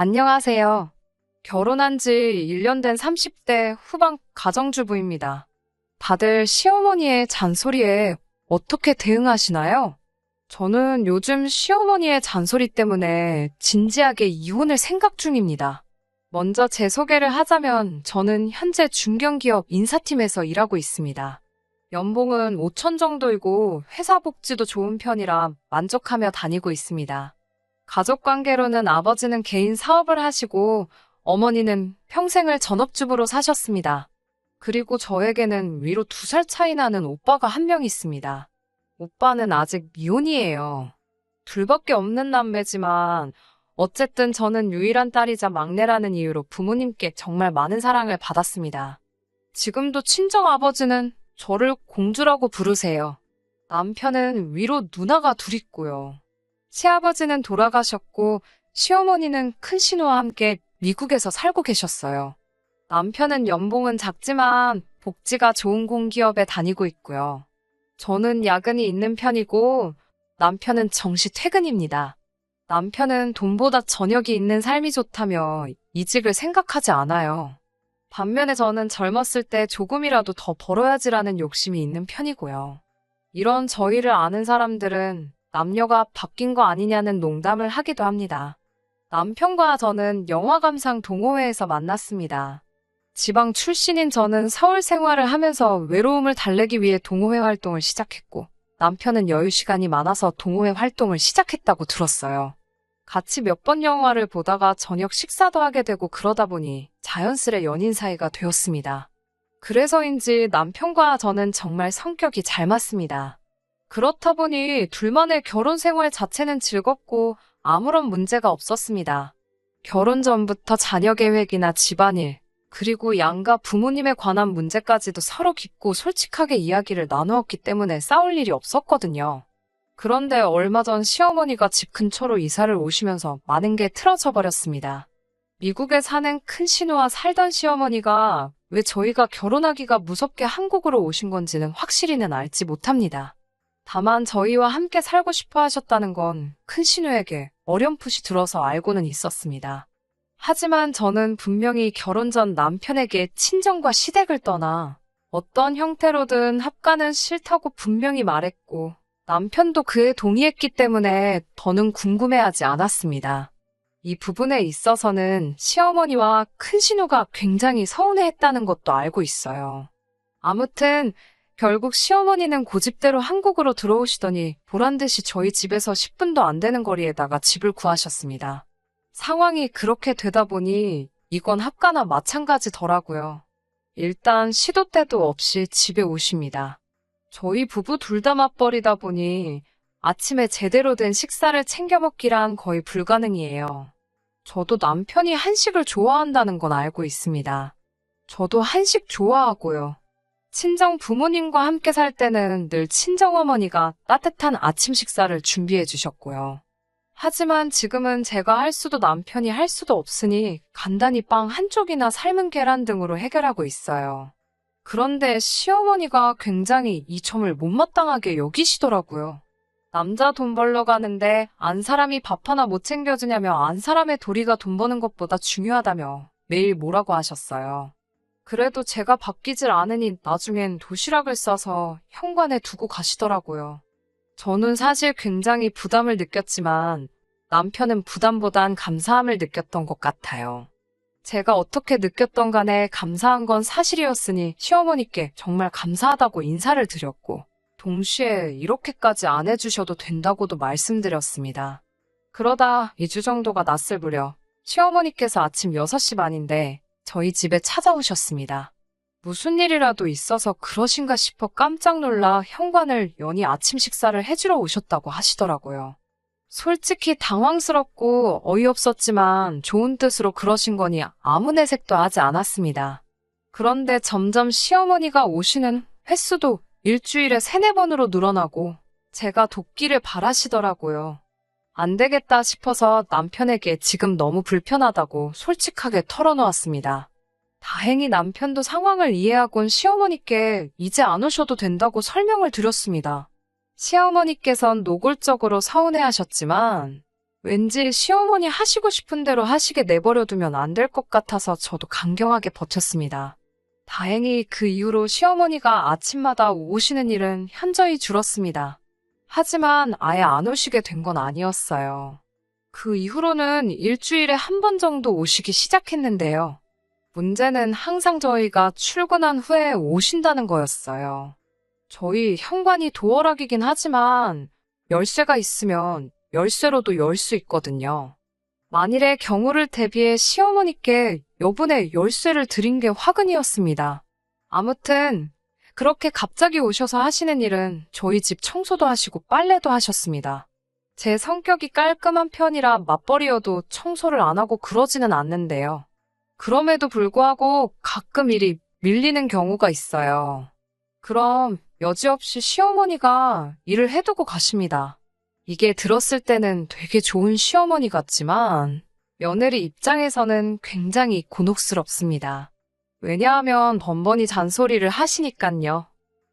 안녕하세요. 결혼한 지 1년 된 30대 후반 가정주부입니다. 다들 시어머니의 잔소리에 어떻게 대응하시나요? 저는 요즘 시어머니의 잔소리 때문에 진지하게 이혼을 생각 중입니다. 먼저 제 소개를 하자면 저는 현재 중견기업 인사팀에서 일하고 있습니다. 연봉은 5천 정도이고 회사 복지도 좋은 편이라 만족하며 다니고 있습니다. 가족 관계로는 아버지는 개인 사업을 하시고 어머니는 평생을 전업주부로 사셨습니다. 그리고 저에게는 위로 2살 차이 나는 오빠가 한 명 있습니다. 오빠는 아직 미혼이에요. 둘밖에 없는 남매지만 어쨌든 저는 유일한 딸이자 막내라는 이유로 부모님께 정말 많은 사랑을 받았습니다. 지금도 친정아버지는 저를 공주라고 부르세요. 남편은 위로 누나가 둘 있고요. 시아버지는 돌아가셨고 시어머니는 큰 신우와 함께 미국에서 살고 계셨어요. 남편은 연봉은 작지만 복지가 좋은 공기업에 다니고 있고요. 저는 야근이 있는 편이고 남편은 정시 퇴근입니다. 남편은 돈보다 저녁이 있는 삶이 좋다며 이직을 생각하지 않아요. 반면에 저는 젊었을 때 조금이라도 더 벌어야지라는 욕심이 있는 편이고요. 이런 저희를 아는 사람들은 남녀가 바뀐 거 아니냐는 농담을 하기도 합니다. 남편과 저는 영화 감상 동호회에서 만났습니다. 지방 출신인 저는 서울 생활을 하면서 외로움을 달래기 위해 동호회 활동을 시작했고 남편은 여유 시간이 많아서 동호회 활동을 시작했다고 들었어요. 같이 몇 번 영화를 보다가 저녁 식사도 하게 되고 그러다 보니 자연스레 연인 사이가 되었습니다. 그래서인지 남편과 저는 정말 성격이 잘 맞습니다. 그렇다 보니 둘만의 결혼 생활 자체는 즐겁고 아무런 문제가 없었습니다. 결혼 전부터 자녀 계획이나 집안일, 그리고 양가 부모님에 관한 문제까지도 서로 깊고 솔직하게 이야기를 나누었기 때문에 싸울 일이 없었거든요. 그런데 얼마 전 시어머니가 집 근처로 이사를 오시면서 많은 게 틀어져 버렸습니다. 미국에 사는 큰 신우와 살던 시어머니가 왜 저희가 결혼하기가 무섭게 한국으로 오신 건지는 확실히는 알지 못합니다. 다만 저희와 함께 살고 싶어 하셨다는 건 큰 신우에게 어렴풋이 들어서 알고는 있었습니다. 하지만 저는 분명히 결혼 전 남편에게 친정과 시댁을 떠나 어떤 형태로든 합가는 싫다고 분명히 말했고 남편도 그에 동의했기 때문에 더는 궁금해하지 않았습니다. 이 부분에 있어서는 시어머니와 큰 신우가 굉장히 서운해했다는 것도 알고 있어요. 아무튼 결국 시어머니는 고집대로 한국으로 들어오시더니 보란듯이 저희 집에서 10분도 안 되는 거리에다가 집을 구하셨습니다. 상황이 그렇게 되다 보니 이건 합가나 마찬가지더라고요. 일단 시도 때도 없이 집에 오십니다. 저희 부부 둘 다 맞벌이다 보니 아침에 제대로 된 식사를 챙겨 먹기란 거의 불가능이에요. 저도 남편이 한식을 좋아한다는 건 알고 있습니다. 저도 한식 좋아하고요. 친정 부모님과 함께 살 때는 늘 친정어머니가 따뜻한 아침 식사를 준비해 주셨고요. 하지만 지금은 제가 할 수도 남편이 할 수도 없으니 간단히 빵 한 쪽이나 삶은 계란 등으로 해결하고 있어요. 그런데 시어머니가 굉장히 이 점을 못마땅하게 여기시더라고요. 남자 돈 벌러 가는데 안 사람이 밥 하나 못 챙겨주냐며 안 사람의 도리가 돈 버는 것보다 중요하다며 매일 뭐라고 하셨어요. 그래도 제가 바뀌질 않으니 나중엔 도시락을 싸서 현관에 두고 가시더라고요. 저는 사실 굉장히 부담을 느꼈지만 남편은 부담보단 감사함을 느꼈던 것 같아요. 제가 어떻게 느꼈던 간에 감사한 건 사실이었으니 시어머니께 정말 감사하다고 인사를 드렸고 동시에 이렇게까지 안 해주셔도 된다고도 말씀드렸습니다. 그러다 2주 정도가 났을 무렵 시어머니께서 아침 6시 반인데 저희 집에 찾아오셨습니다. 무슨 일이라도 있어서 그러신가 싶어 깜짝 놀라 현관을 여니 아침 식사를 해주러 오셨다고 하시더라고요. 솔직히 당황스럽고 어이없었지만 좋은 뜻으로 그러신 거니 아무 내색도 하지 않았습니다. 그런데 점점 시어머니가 오시는 횟수도 일주일에 3-4번으로 늘어나고 제가 돕기를 바라시더라고요. 안 되겠다 싶어서 남편에게 지금 너무 불편하다고 솔직하게 털어놓았습니다. 다행히 남편도 상황을 이해하곤 시어머니께 이제 안 오셔도 된다고 설명을 드렸습니다. 시어머니께선 노골적으로 서운해하셨지만 왠지 시어머니 하시고 싶은 대로 하시게 내버려두면 안 될 것 같아서 저도 강경하게 버텼습니다. 다행히 그 이후로 시어머니가 아침마다 오시는 일은 현저히 줄었습니다. 하지만 아예 안 오시게 된 건 아니었어요. 그 이후로는 일주일에 한 번 정도 오시기 시작했는데요. 문제는 항상 저희가 출근한 후에 오신다는 거였어요. 저희 현관이 도어락이긴 하지만 열쇠가 있으면 열쇠로도 열 수 있거든요. 만일의 경우를 대비해 시어머니께 여분의 열쇠를 드린 게 화근이었습니다. 아무튼 그렇게 갑자기 오셔서 하시는 일은 저희 집 청소도 하시고 빨래도 하셨습니다. 제 성격이 깔끔한 편이라 맞벌이여도 청소를 안 하고 그러지는 않는데요. 그럼에도 불구하고 가끔 일이 밀리는 경우가 있어요. 그럼 여지없이 시어머니가 일을 해두고 가십니다. 이게 들었을 때는 되게 좋은 시어머니 같지만 며느리 입장에서는 굉장히 곤혹스럽습니다. 왜냐하면 번번이 잔소리를 하시니깐요.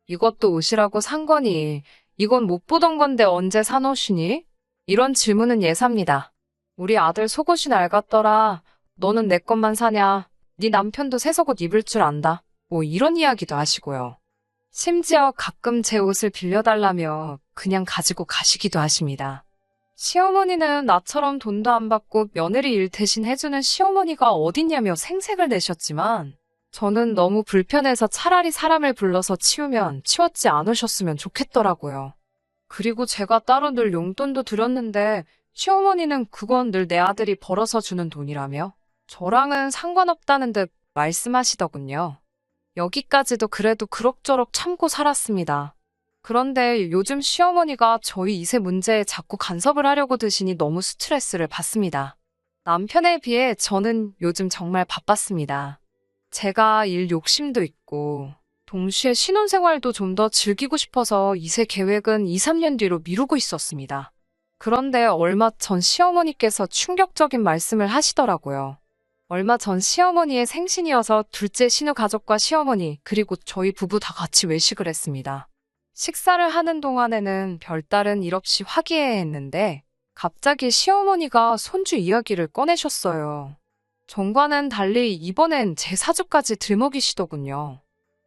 이것도 옷이라고 산 거니? 이건 못 보던 건데 언제 산 옷이니? 이런 질문은 예사입니다. 우리 아들 속옷이 낡았더라. 너는 내 것만 사냐? 네 남편도 새 속옷 입을 줄 안다. 뭐 이런 이야기도 하시고요. 심지어 가끔 제 옷을 빌려달라며 그냥 가지고 가시기도 하십니다. 시어머니는 나처럼 돈도 안 받고 며느리 일 대신 해주는 시어머니가 어딨냐며 생색을 내셨지만 저는 너무 불편해서 차라리 사람을 불러서 치우면 치웠지 않으셨으면 좋겠더라고요. 그리고 제가 따로 늘 용돈도 드렸는데 시어머니는 그건 늘 내 아들이 벌어서 주는 돈이라며 저랑은 상관없다는 듯 말씀하시더군요. 여기까지도 그래도 그럭저럭 참고 살았습니다. 그런데 요즘 시어머니가 저희 2세 문제에 자꾸 간섭을 하려고 드시니 너무 스트레스를 받습니다. 남편에 비해 저는 요즘 정말 바빴습니다. 제가 일 욕심도 있고 동시에 신혼생활도 좀 더 즐기고 싶어서 2세 계획은 2, 3년 뒤로 미루고 있었습니다. 그런데 얼마 전 시어머니께서 충격적인 말씀을 하시더라고요. 얼마 전 시어머니의 생신이어서 둘째 신우 가족과 시어머니 그리고 저희 부부 다 같이 외식을 했습니다. 식사를 하는 동안에는 별다른 일 없이 화기애애했는데 갑자기 시어머니가 손주 이야기를 꺼내셨어요. 전과는 달리 이번엔 제 사주까지 들먹이시더군요.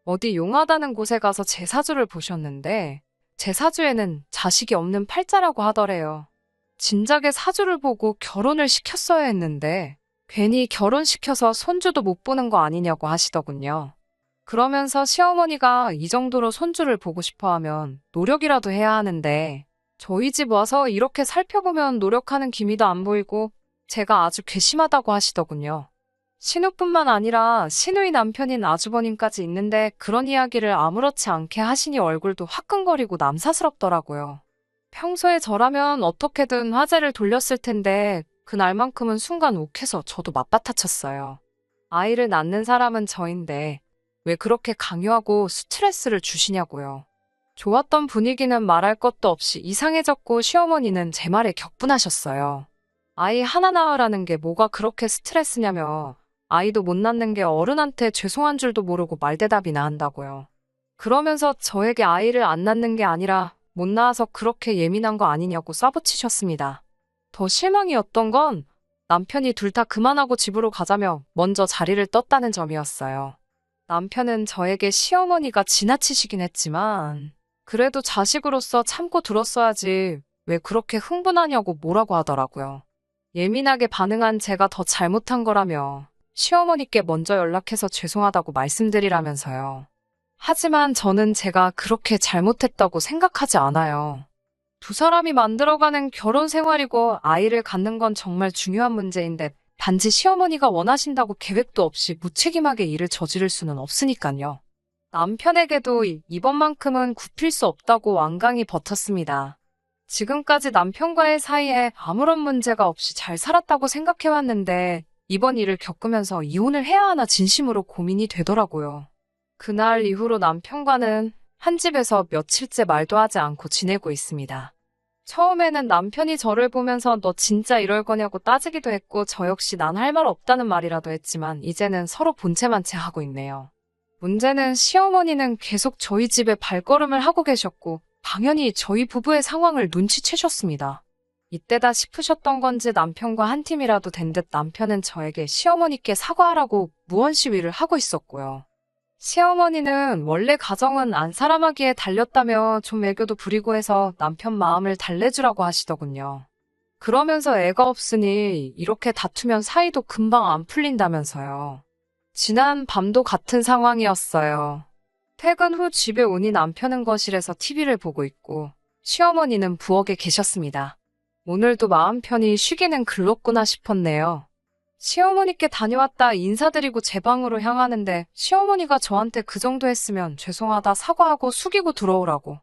어디 용하다는 곳에 가서 제 사주를 보셨는데 제 사주에는 자식이 없는 팔자라고 하더래요. 진작에 사주를 보고 결혼을 시켰어야 했는데 괜히 결혼시켜서 손주도 못 보는 거 아니냐고 하시더군요. 그러면서 시어머니가 이 정도로 손주를 보고 싶어 하면 노력이라도 해야 하는데 저희 집 와서 이렇게 살펴보면 노력하는 기미도 안 보이고 제가 아주 괘씸하다고 하시더군요. 신우뿐만 아니라 신우의 남편인 아주버님까지 있는데 그런 이야기를 아무렇지 않게 하시니 얼굴도 화끈거리고 남사스럽더라고요. 평소에 저라면 어떻게든 화제를 돌렸을 텐데 그날만큼은 순간 욱해서 저도 맞받아쳤어요. 아이를 낳는 사람은 저인데 왜 그렇게 강요하고 스트레스를 주시냐고요. 좋았던 분위기는 말할 것도 없이 이상해졌고 시어머니는 제 말에 격분하셨어요. 아이 하나 낳으라는 게 뭐가 그렇게 스트레스냐며 아이도 못 낳는 게 어른한테 죄송한 줄도 모르고 말대답이나 한다고요. 그러면서 저에게 아이를 안 낳는 게 아니라 못 낳아서 그렇게 예민한 거 아니냐고 쏴붙이셨습니다. 더 실망이었던 건 남편이 둘 다 그만하고 집으로 가자며 먼저 자리를 떴다는 점이었어요. 남편은 저에게 시어머니가 지나치시긴 했지만 그래도 자식으로서 참고 들었어야지 왜 그렇게 흥분하냐고 뭐라고 하더라고요. 예민하게 반응한 제가 더 잘못한 거라며 시어머니께 먼저 연락해서 죄송하다고 말씀드리라면서요. 하지만 저는 제가 그렇게 잘못했다고 생각하지 않아요. 두 사람이 만들어가는 결혼 생활이고 아이를 갖는 건 정말 중요한 문제인데 단지 시어머니가 원하신다고 계획도 없이 무책임하게 일을 저지를 수는 없으니까요. 남편에게도 이번만큼은 굽힐 수 없다고 완강히 버텼습니다. 지금까지 남편과의 사이에 아무런 문제가 없이 잘 살았다고 생각해왔는데 이번 일을 겪으면서 이혼을 해야 하나 진심으로 고민이 되더라고요. 그날 이후로 남편과는 한 집에서 며칠째 말도 하지 않고 지내고 있습니다. 처음에는 남편이 저를 보면서 너 진짜 이럴 거냐고 따지기도 했고 저 역시 난 할 말 없다는 말이라도 했지만 이제는 서로 본체만 채 하고 있네요. 문제는 시어머니는 계속 저희 집에 발걸음을 하고 계셨고 당연히 저희 부부의 상황을 눈치채셨습니다. 이때다 싶으셨던 건지 남편과 한 팀이라도 된 듯 남편은 저에게 시어머니께 사과하라고 무언 시위를 하고 있었고요. 시어머니는 원래 가정은 안 사람하기에 달렸다며 좀 애교도 부리고 해서 남편 마음을 달래주라고 하시더군요. 그러면서 애가 없으니 이렇게 다투면 사이도 금방 안 풀린다면서요. 지난 밤도 같은 상황이었어요. 퇴근 후 집에 오니 남편은 거실에서 TV를 보고 있고 시어머니는 부엌에 계셨습니다. 오늘도 마음 편히 쉬기는 글렀구나 싶었네요. 시어머니께 다녀왔다 인사드리고 제 방으로 향하는데 시어머니가 저한테 그 정도 했으면 죄송하다 사과하고 숙이고 들어오라고.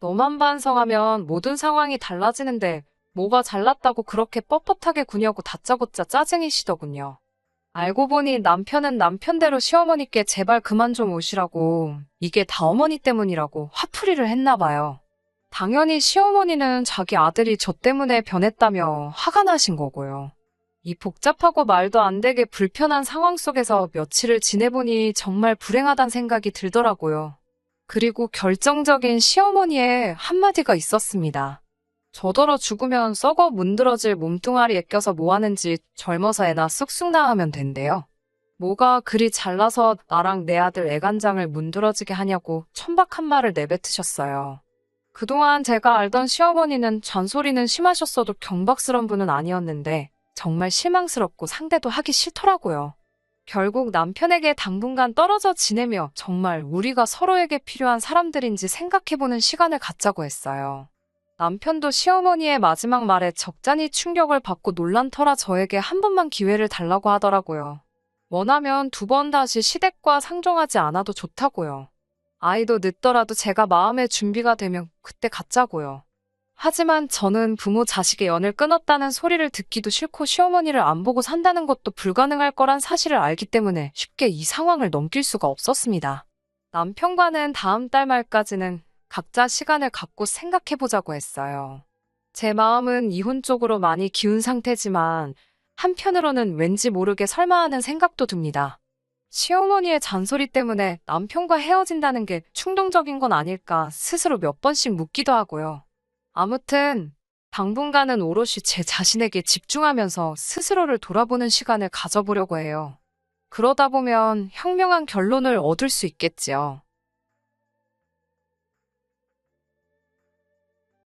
너만 반성하면 모든 상황이 달라지는데 뭐가 잘났다고 그렇게 뻣뻣하게 구냐고 다짜고짜 짜증이시더군요. 알고 보니 남편은 남편대로 시어머니께 제발 그만 좀 오시라고 이게 다 어머니 때문이라고 화풀이를 했나 봐요. 당연히 시어머니는 자기 아들이 저 때문에 변했다며 화가 나신 거고요. 이 복잡하고 말도 안 되게 불편한 상황 속에서 며칠을 지내보니 정말 불행하단 생각이 들더라고요. 그리고 결정적인 시어머니의 한마디가 있었습니다. 저더러 죽으면 썩어 문드러질 몸뚱아리에 껴서 뭐하는지 젊어서 애나 쑥쑥 낳으면 된대요. 뭐가 그리 잘나서 나랑 내 아들 애간장을 문드러지게 하냐고 천박한 말을 내뱉으셨어요. 그동안 제가 알던 시어머니는 잔소리는 심하셨어도 경박스런 분은 아니었는데 정말 실망스럽고 상대도 하기 싫더라고요. 결국 남편에게 당분간 떨어져 지내며 정말 우리가 서로에게 필요한 사람들인지 생각해보는 시간을 갖자고 했어요. 남편도 시어머니의 마지막 말에 적잖이 충격을 받고 놀란 터라 저에게 한 번만 기회를 달라고 하더라고요. 원하면 두 번 다시 시댁과 상종하지 않아도 좋다고요. 아이도 늦더라도 제가 마음의 준비가 되면 그때 갖자고요. 하지만 저는 부모 자식의 연을 끊었다는 소리를 듣기도 싫고 시어머니를 안 보고 산다는 것도 불가능할 거란 사실을 알기 때문에 쉽게 이 상황을 넘길 수가 없었습니다. 남편과는 다음 달 말까지는 각자 시간을 갖고 생각해보자고 했어요. 제 마음은 이혼 쪽으로 많이 기운 상태지만 한편으로는 왠지 모르게 설마 하는 생각도 듭니다. 시어머니의 잔소리 때문에 남편과 헤어진다는 게 충동적인 건 아닐까 스스로 몇 번씩 묻기도 하고요. 아무튼 당분간은 오롯이 제 자신에게 집중하면서 스스로를 돌아보는 시간을 가져보려고 해요. 그러다 보면 현명한 결론을 얻을 수 있겠지요.